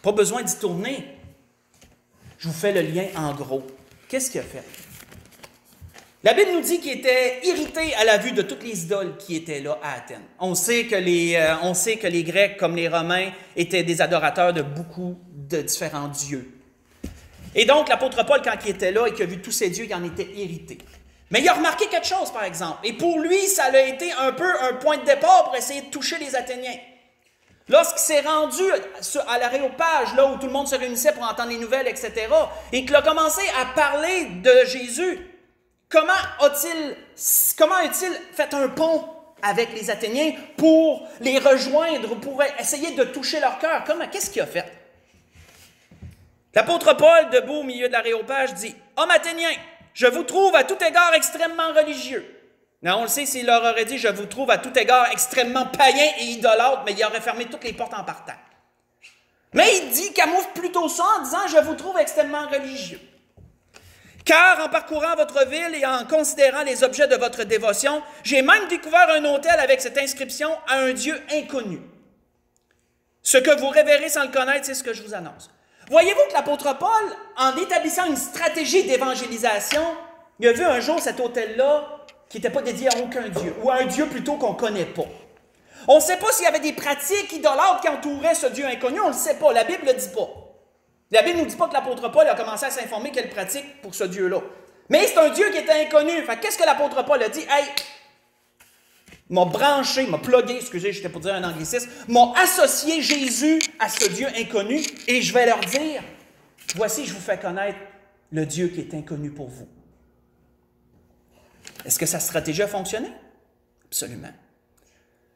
S1: Pas besoin d'y tourner. Je vous fais le lien en gros. Qu'est-ce qu'il a fait? La Bible nous dit qu'il était irrité à la vue de toutes les idoles qui étaient là à Athènes. On sait que les Grecs, comme les Romains, étaient des adorateurs de beaucoup de différents dieux. Et donc, l'apôtre Paul, quand il était là et qu'il a vu tous ces dieux, il en était irrité. Mais il a remarqué quelque chose, par exemple. Et pour lui, ça a été un peu un point de départ pour essayer de toucher les Athéniens. Lorsqu'il s'est rendu à l'aréopage, là où tout le monde se réunissait pour entendre les nouvelles, etc., et qu'il a commencé à parler de Jésus, comment a-t-il fait un pont avec les Athéniens pour les rejoindre, pour essayer de toucher leur cœur? Qu'est-ce qu'il a fait? L'apôtre Paul, debout au milieu de l'aréopage, dit « Hommes Athéniens, je vous trouve à tout égard extrêmement religieux. » Non, on le sait, s'il leur aurait dit « Je vous trouve à tout égard extrêmement païen et idolâtre », mais il aurait fermé toutes les portes en partant. Mais il dit, camoufle plutôt ça en disant « Je vous trouve extrêmement religieux. » Car en parcourant votre ville et en considérant les objets de votre dévotion, j'ai même découvert un autel avec cette inscription à un Dieu inconnu. Ce que vous révérez sans le connaître, c'est ce que je vous annonce. Voyez-vous que l'apôtre Paul, en établissant une stratégie d'évangélisation, il a vu un jour cet autel-là qui n'était pas dédié à aucun Dieu, ou à un Dieu plutôt qu'on ne connaît pas. On ne sait pas s'il y avait des pratiques idolâtres qui entouraient ce Dieu inconnu, on ne le sait pas, la Bible ne le dit pas. La Bible ne nous dit pas que l'apôtre Paul a commencé à s'informer quelle pratique pour ce Dieu-là. Mais c'est un Dieu qui était inconnu. Qu'est-ce que l'apôtre Paul a dit? Hey, m'a branché, m'a plugué, excusez, j'étais pour dire un anglicisme, m'a associé Jésus à ce Dieu inconnu et je vais leur dire, voici, je vous fais connaître le Dieu qui est inconnu pour vous. Est-ce que sa stratégie a fonctionné? Absolument.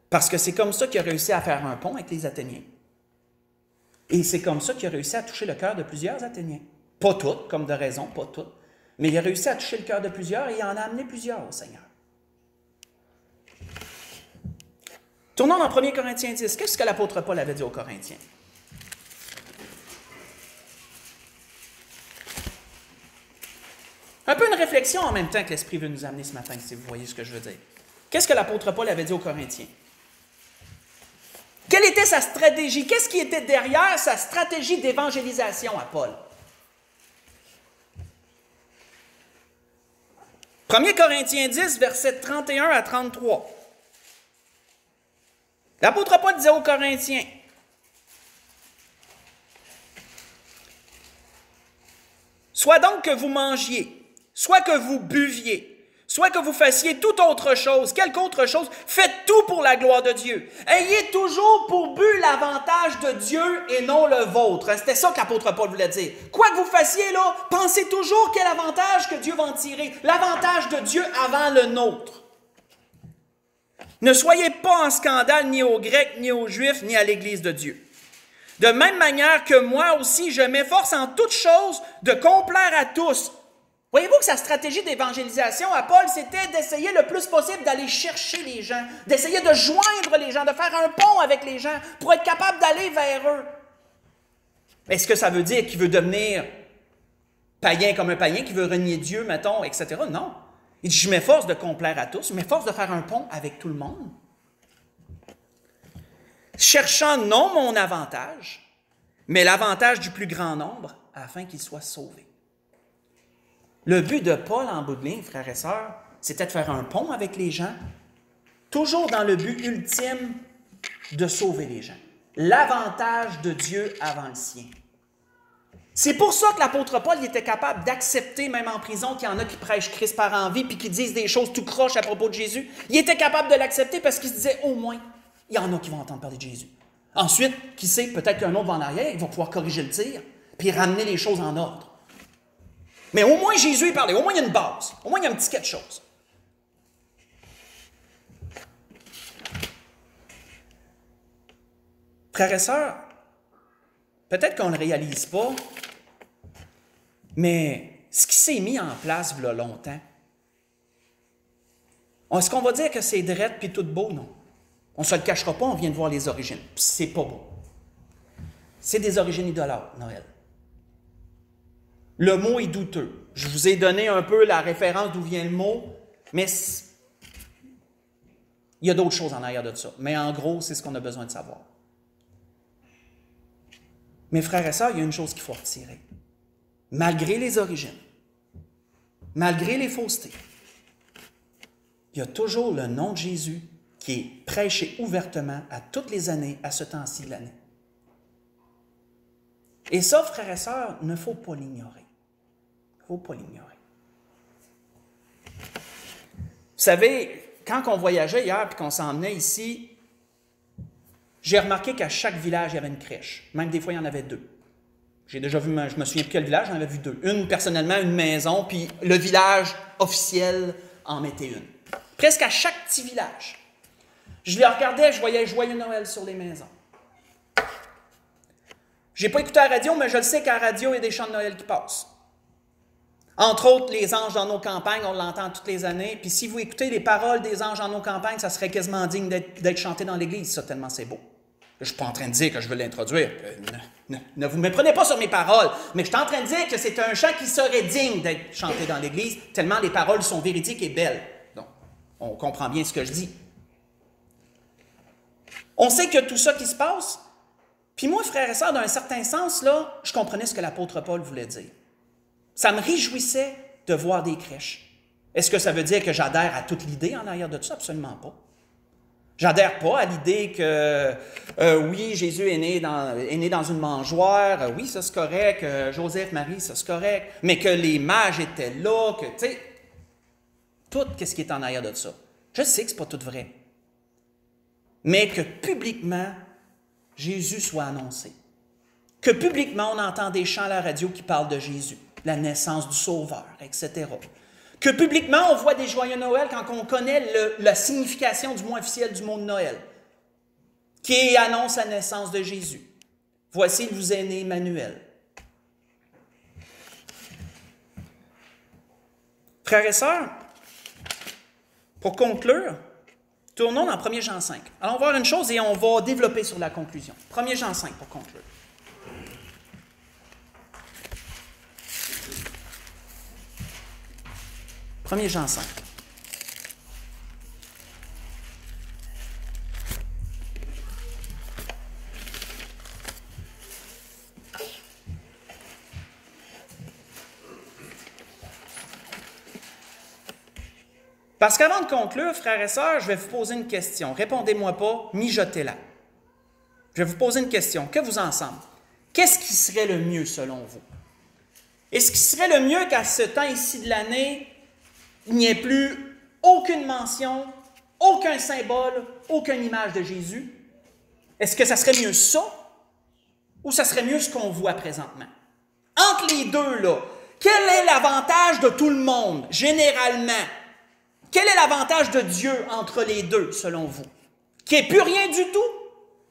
S1: Parce que c'est comme ça qu'il a réussi à faire un pont avec les Athéniens. Et c'est comme ça qu'il a réussi à toucher le cœur de plusieurs Athéniens. Pas toutes, comme de raison, pas toutes. Mais il a réussi à toucher le cœur de plusieurs et il en a amené plusieurs au Seigneur. Tournons dans 1 Corinthiens 10. Qu'est-ce que l'apôtre Paul avait dit aux Corinthiens? Un peu une réflexion en même temps que l'Esprit veut nous amener ce matin, si vous voyez ce que je veux dire. Qu'est-ce que l'apôtre Paul avait dit aux Corinthiens? Quelle était sa stratégie? Qu'est-ce qui était derrière sa stratégie d'évangélisation à Paul? 1 Corinthiens 10, versets 31 à 33. L'apôtre Paul disait aux Corinthiens, « Soit donc que vous mangiez, soit que vous buviez, soit que vous fassiez toute autre chose, quelque autre chose, faites tout pour la gloire de Dieu. Ayez toujours pour but l'avantage de Dieu et non le vôtre. » C'était ça que l'apôtre Paul voulait dire. Quoi que vous fassiez là, pensez toujours quel avantage que Dieu va en tirer. L'avantage de Dieu avant le nôtre. Ne soyez pas en scandale ni aux Grecs, ni aux Juifs, ni à l'Église de Dieu. De même manière que moi aussi, je m'efforce en toutes choses de complaire à tous. Voyez-vous que sa stratégie d'évangélisation à Paul, c'était d'essayer le plus possible d'aller chercher les gens, d'essayer de joindre les gens, de faire un pont avec les gens pour être capable d'aller vers eux. Est-ce que ça veut dire qu'il veut devenir païen comme un païen, qu'il veut renier Dieu, mettons, etc.? Non. Il dit, je m'efforce de complaire à tous, je m'efforce de faire un pont avec tout le monde. Cherchant non mon avantage, mais l'avantage du plus grand nombre, afin qu'ils soient sauvés. Le but de Paul, en bout de ligne, frères et sœurs, c'était de faire un pont avec les gens, toujours dans le but ultime de sauver les gens. L'avantage de Dieu avant le sien. C'est pour ça que l'apôtre Paul il était capable d'accepter, même en prison, qu'il y en a qui prêchent Christ par envie puis qui disent des choses tout croches à propos de Jésus. Il était capable de l'accepter parce qu'il se disait, au moins, il y en a qui vont entendre parler de Jésus. Ensuite, qui sait, peut-être qu'un autre va en arrière, il va pouvoir corriger le tir puis ramener les choses en ordre. Mais au moins, Jésus est parlé. Au moins, il y a une base. Au moins, il y a un petit quelque chose. Frères et sœurs, peut-être qu'on ne le réalise pas, mais ce qui s'est mis en place il y a longtemps, est-ce qu'on va dire que c'est drette puis tout beau? Non. On ne se le cachera pas, on vient de voir les origines. C'est pas beau. C'est des origines idolâtres, Noël. Le mot est douteux. Je vous ai donné un peu la référence d'où vient le mot, mais il y a d'autres choses en arrière de ça. Mais en gros, c'est ce qu'on a besoin de savoir. Mes frères et sœurs, il y a une chose qu'il faut retirer. Malgré les origines, malgré les faussetés, il y a toujours le nom de Jésus qui est prêché ouvertement à toutes les années, à ce temps-ci de l'année. Et ça, frères et sœurs, il ne faut pas l'ignorer. Il ne faut pas l'ignorer. Vous savez, quand on voyageait hier et qu'on s'emmenait ici, j'ai remarqué qu'à chaque village, il y avait une crèche. Même des fois, il y en avait deux. J'ai déjà vu, je me souviens plus quel village, j'en avais vu deux. Une, personnellement, une maison, puis le village officiel en mettait une. Presque à chaque petit village. Je les regardais, je voyais Joyeux Noël sur les maisons. Je n'ai pas écouté la radio, mais je le sais qu'à la radio, il y a des chants de Noël qui passent. Entre autres, les anges dans nos campagnes, on l'entend toutes les années. Puis si vous écoutez les paroles des anges dans nos campagnes, ça serait quasiment digne d'être chanté dans l'Église, ça, tellement c'est beau. Je ne suis pas en train de dire que je veux l'introduire. Ne vous méprenez pas sur mes paroles, mais je suis en train de dire que c'est un chant qui serait digne d'être chanté dans l'Église, tellement les paroles sont véridiques et belles. Donc, on comprend bien ce que je dis. On sait qu'il y a tout ça qui se passe. Puis moi, frères et sœurs, dans un certain sens, là, je comprenais ce que l'apôtre Paul voulait dire. Ça me réjouissait de voir des crèches. Est-ce que ça veut dire que j'adhère à toute l'idée en arrière de tout ça? Absolument pas. J'adhère pas à l'idée que, oui, Jésus est né dans une mangeoire, oui, ça c'est correct, Joseph, Marie, ça c'est correct, mais que les mages étaient là, que, tu sais, tout ce qui est en arrière de ça. Je sais que c'est pas tout vrai. Mais que publiquement, Jésus soit annoncé. Que publiquement, on entend des chants à la radio qui parlent de Jésus, la naissance du Sauveur, etc. Que publiquement, on voit des joyeux Noël quand on connaît la signification du mot officiel du mot de Noël, qui annonce la naissance de Jésus. Voici, il vous est né Emmanuel. Frères et sœurs, pour conclure, tournons dans 1 Jean 5. Allons voir une chose et on va développer sur la conclusion. 1 Jean 5 pour conclure. 1 Jean 5. Parce qu'avant de conclure, frères et sœurs, je vais vous poser une question. Répondez-moi pas, mijotez-la. Je vais vous poser une question. Que vous en semble? Qu'est-ce qui serait le mieux selon vous? Est-ce qu'il serait le mieux qu'à ce temps ici de l'année, il n'y ait plus aucune mention, aucun symbole, aucune image de Jésus? Est-ce que ça serait mieux ça? Ou ça serait mieux ce qu'on voit présentement? Entre les deux, là, quel est l'avantage de tout le monde, généralement? Quel est l'avantage de Dieu entre les deux, selon vous? Qu'il n'y ait plus rien du tout?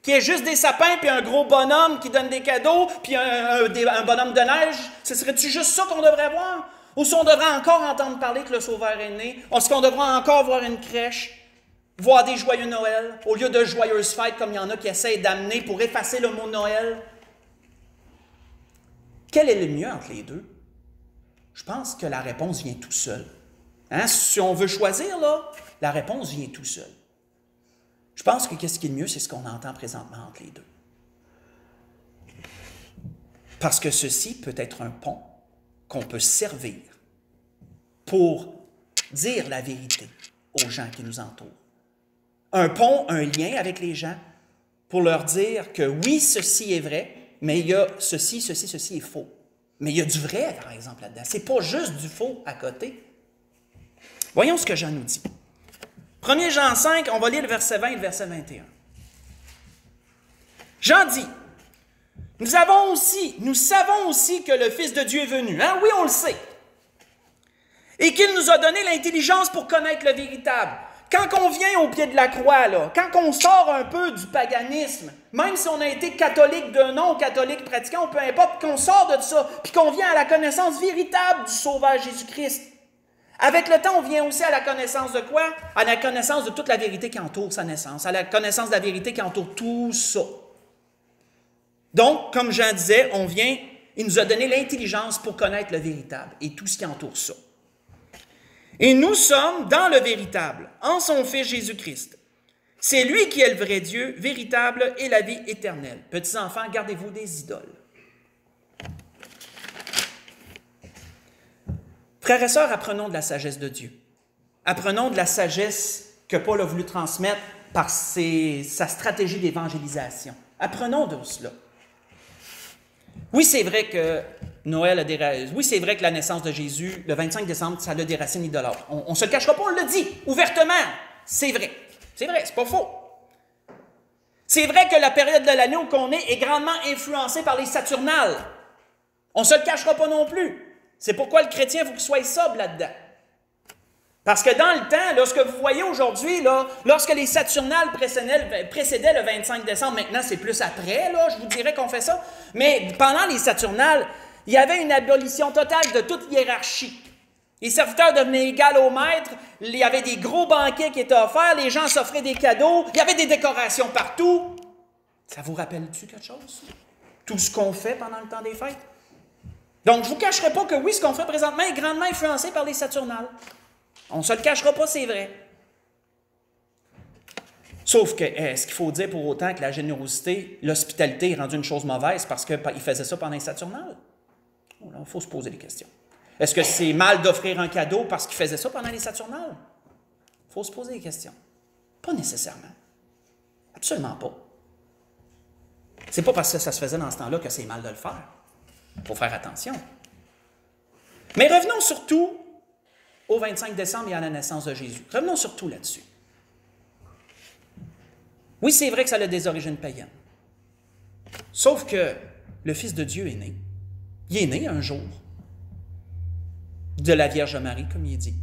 S1: Qu'il y ait juste des sapins, puis un gros bonhomme qui donne des cadeaux, puis un bonhomme de neige? Ce serait-tu juste ça qu'on devrait voir? Ou si on devrait encore entendre parler que le Sauveur est né? Est-ce qu'on devrait encore voir une crèche? Voir des joyeux Noël, au lieu de joyeuses fêtes comme il y en a qui essayent d'amener pour effacer le mot Noël? Quel est le mieux entre les deux? Je pense que la réponse vient tout seul. Hein? Si on veut choisir, là, la réponse vient tout seul. Je pense que qu'est-ce qui est le mieux, c'est ce qu'on entend présentement entre les deux. Parce que ceci peut être un pont qu'on peut servir pour dire la vérité aux gens qui nous entourent. Un pont, un lien avec les gens pour leur dire que oui, ceci est vrai, mais il y a ceci est faux. Mais il y a du vrai, par exemple, là-dedans. Ce n'est pas juste du faux à côté. Voyons ce que Jean nous dit. 1 Jean 5, on va lire le verset 20 et le verset 21. Jean dit, nous savons aussi que le Fils de Dieu est venu. Hein? Oui, on le sait. Et qu'il nous a donné l'intelligence pour connaître le véritable. Quand on vient au pied de la croix, là, quand on sort un peu du paganisme, même si on a été catholique de nom, catholique pratiquant, peu importe, qu'on sort de ça, puis qu'on vient à la connaissance véritable du Sauveur Jésus-Christ. Avec le temps, on vient aussi à la connaissance de quoi? À la connaissance de toute la vérité qui entoure sa naissance, à la connaissance de la vérité qui entoure tout ça. Donc, comme Jean disait, il nous a donné l'intelligence pour connaître le véritable et tout ce qui entoure ça. Et nous sommes dans le véritable, en son Fils Jésus-Christ. C'est lui qui est le vrai Dieu, véritable et la vie éternelle. Petits enfants, gardez-vous des idoles. Frères et sœurs, apprenons de la sagesse de Dieu. Apprenons de la sagesse que Paul a voulu transmettre par sa stratégie d'évangélisation. Apprenons de cela. Oui, c'est vrai que Noël a des racines. Oui, c'est vrai que la naissance de Jésus, le 25 décembre, ça a des racines idolâtres. On ne se le cachera pas, on le dit ouvertement. C'est vrai. C'est vrai, c'est pas faux. C'est vrai que la période de l'année où on est grandement influencée par les Saturnales. On ne se le cachera pas non plus. C'est pourquoi le chrétien, il faut qu'il soit sobre là-dedans. Parce que dans le temps, là, ce que vous voyez aujourd'hui, là, lorsque les Saturnales précédaient le 25 décembre, maintenant c'est plus après, là, je vous dirais qu'on fait ça, mais pendant les Saturnales, il y avait une abolition totale de toute hiérarchie. Les serviteurs devenaient égaux au maître, il y avait des gros banquets qui étaient offerts, les gens s'offraient des cadeaux, il y avait des décorations partout. Ça vous rappelle-tu quelque chose? Tout ce qu'on fait pendant le temps des fêtes? Donc, je ne vous cacherai pas que oui, ce qu'on fait présentement est grandement influencé par les Saturnales. On ne se le cachera pas, c'est vrai. Sauf que, est-ce qu'il faut dire pour autant que la générosité, l'hospitalité est rendue une chose mauvaise parce qu'il faisait ça pendant les Saturnales? Il faut se poser des questions. Est-ce que c'est mal d'offrir un cadeau parce qu'il faisait ça pendant les Saturnales? Il faut se poser des questions. Pas nécessairement. Absolument pas. C'est pas parce que ça se faisait dans ce temps-là que c'est mal de le faire. Il faut faire attention. Mais revenons surtout au 25 décembre et à la naissance de Jésus. Revenons surtout là-dessus. Oui, c'est vrai que ça a des origines païennes. Sauf que le Fils de Dieu est né. Il est né un jour de la Vierge Marie, comme il est dit.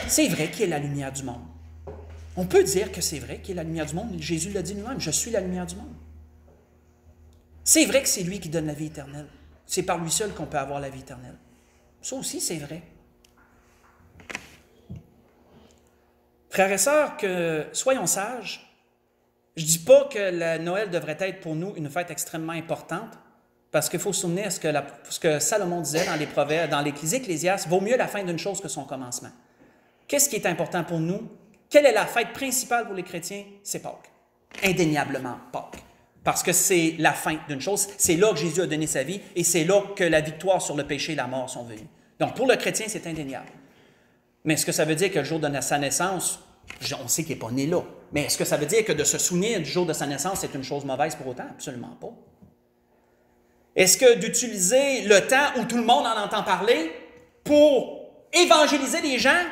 S1: C'est vrai qu'il est la lumière du monde. On peut dire que c'est vrai qu'il est la lumière du monde. Jésus l'a dit lui-même, « Je suis la lumière du monde ». C'est vrai que c'est lui qui donne la vie éternelle. C'est par lui seul qu'on peut avoir la vie éternelle. Ça aussi, c'est vrai. Frères et sœurs, soyons sages. Je ne dis pas que Noël devrait être pour nous une fête extrêmement importante, parce qu'il faut se souvenir ce que Salomon disait dans les Proverbes, dans l'Ecclésiaste, vaut mieux la fin d'une chose que son commencement. Qu'est-ce qui est important pour nous? Quelle est la fête principale pour les chrétiens? C'est Pâques. Indéniablement Pâques. Parce que c'est la fin d'une chose, c'est là que Jésus a donné sa vie et c'est là que la victoire sur le péché et la mort sont venues. Donc pour le chrétien, c'est indéniable. Mais est-ce que ça veut dire que le jour de sa naissance, on sait qu'il n'est pas né là, mais est-ce que ça veut dire que de se souvenir du jour de sa naissance, c'est une chose mauvaise pour autant? Absolument pas. Est-ce que d'utiliser le temps où tout le monde en entend parler pour évangéliser les gens,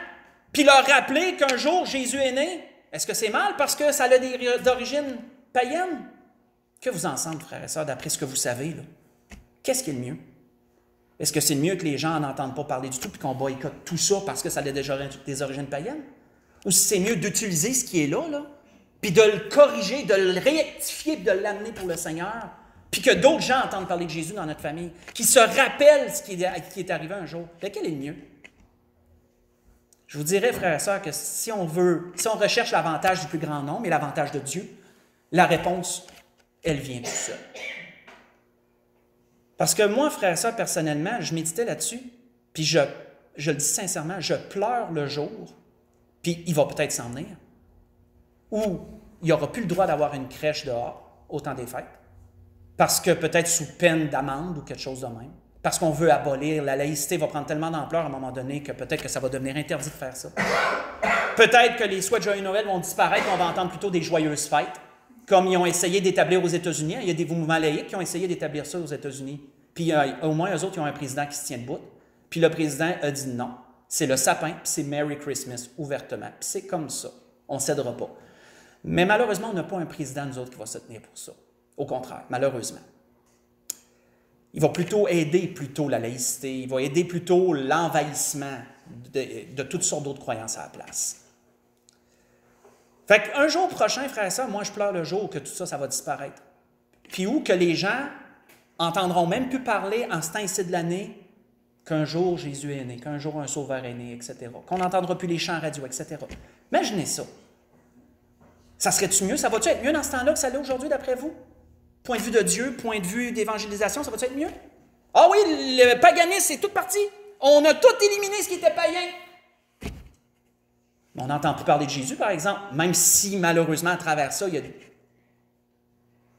S1: puis leur rappeler qu'un jour Jésus est né, est-ce que c'est mal parce que ça a des origines païennes? Que vous en semble, frères et sœurs, d'après ce que vous savez, là? Qu'est-ce qui est le mieux? Est-ce que c'est mieux que les gens n'entendent pas parler du tout puis qu'on boycotte tout ça parce que ça a des origines païennes? Ou si c'est mieux d'utiliser ce qui est là, puis de le corriger, de le rectifier, puis de l'amener pour le Seigneur, puis que d'autres gens entendent parler de Jésus dans notre famille, qui se rappellent ce qui est arrivé un jour. Lequel est le mieux? Je vous dirais, frères et sœurs, que si on recherche l'avantage du plus grand nombre et l'avantage de Dieu, la réponse, elle vient tout seul. Parce que moi, frères et sœurs, personnellement, je méditais là-dessus, puis je le dis sincèrement, je pleure le jour, puis il va peut-être s'en venir, où il n'y aura plus le droit d'avoir une crèche dehors au temps des fêtes, parce que peut-être sous peine d'amende ou quelque chose de même, parce qu'on veut abolir, la laïcité va prendre tellement d'ampleur à un moment donné que peut-être que ça va devenir interdit de faire ça. Peut-être que les souhaits de Joyeux Noël vont disparaître, on va entendre plutôt des joyeuses fêtes, comme ils ont essayé d'établir aux États-Unis. Il y a des mouvements laïcs qui ont essayé d'établir ça aux États-Unis. Puis au moins, eux autres, ils ont un président qui se tient debout. Puis le président a dit non. C'est le sapin, puis c'est Merry Christmas, ouvertement. Puis c'est comme ça. On ne cédera pas. Mais malheureusement, on n'a pas un président, nous autres, qui va se tenir pour ça. Au contraire, malheureusement. Il va plutôt aider la laïcité. Il va aider plutôt l'envahissement de toutes sortes d'autres croyances à la place. Fait qu'un jour prochain, frères et sœurs, moi, je pleure le jour que tout ça, ça va disparaître. Puis où que les gens entendront même plus parler en ce temps-ci de l'année qu'un jour Jésus est né, qu'un jour un sauveur est né, etc. Qu'on n'entendra plus les chants radio, etc. Imaginez ça. Ça serait-tu mieux? Ça va-tu être mieux dans ce temps-là que ça l'est aujourd'hui, d'après vous? Point de vue de Dieu, point de vue d'évangélisation, ça va-tu être mieux? Ah oui, le paganisme, c'est tout parti. On a tout éliminé ce qui était païen. On n'entend plus parler de Jésus, par exemple, même si, malheureusement, à travers ça, il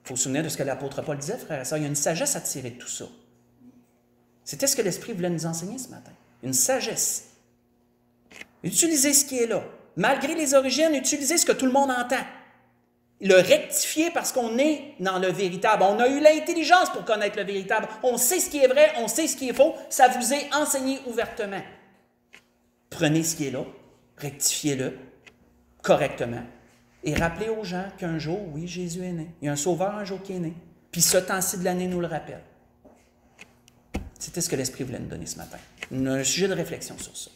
S1: faut se souvenir de ce que l'apôtre Paul disait, frère et sœurs, il y a une sagesse à tirer de tout ça. C'était ce que l'Esprit voulait nous enseigner ce matin. Une sagesse. Utilisez ce qui est là. Malgré les origines, utilisez ce que tout le monde entend. Le rectifier parce qu'on est dans le véritable. On a eu l'intelligence pour connaître le véritable. On sait ce qui est vrai, on sait ce qui est faux. Ça vous est enseigné ouvertement. Prenez ce qui est là, rectifiez-le correctement et rappelez aux gens qu'un jour, oui, Jésus est né. Il y a un sauveur un jour qui est né. Puis ce temps-ci de l'année nous le rappelle. C'était ce que l'Esprit voulait nous donner ce matin. Un sujet de réflexion sur ça.